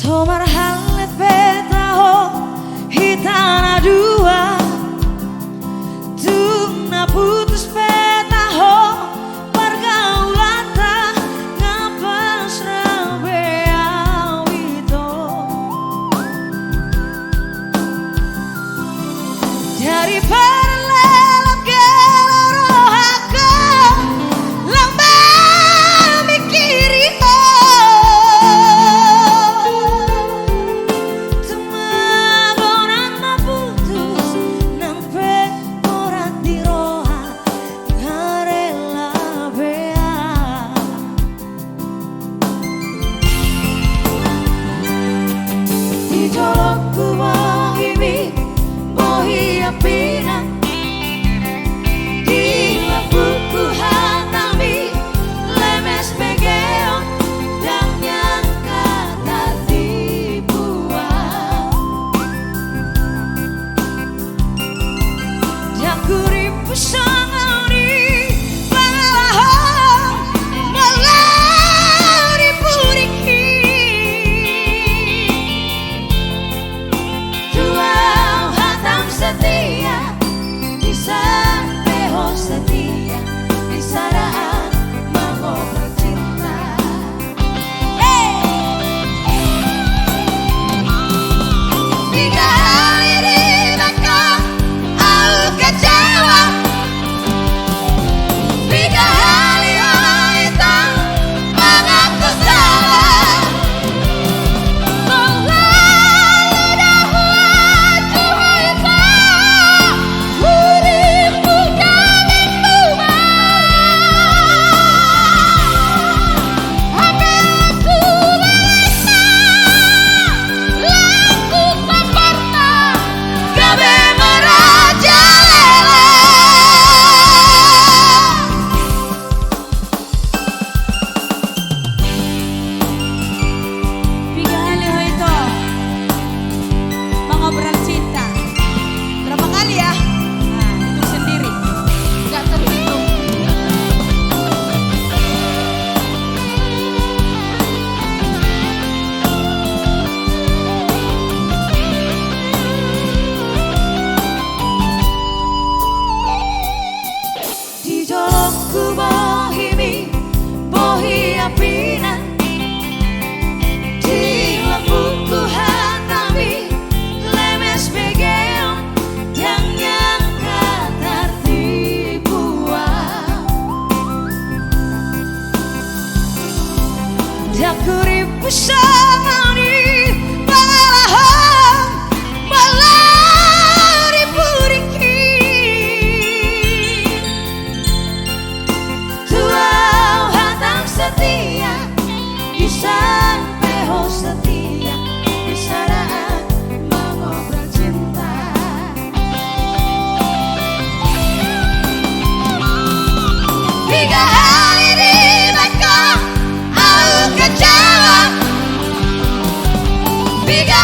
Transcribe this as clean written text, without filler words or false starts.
Tomar halet petaho hitana dua tuna putus petaho pergaulata ngapas rabea wito dari paralel gelorohaka lambang mikiri Jolokku mohimi mohi apina di lapuku hanami lemes begeong dan yang kata dibuang jakuri pesangani pangalahong melari puriki setia di sampeho setia di saraan mau bercinta. Tiga hari di belakang aku kecewa, tiga hari hitam mengaku salah. Ku mohimi bohi apina di lampuku hatami lemes begeong yang kata dibuang jakuri pesangani pangalahong melari puriki setia di sampeho setia di saraan mau bercinta. Tiga hari di belakang aku kecewa, tiga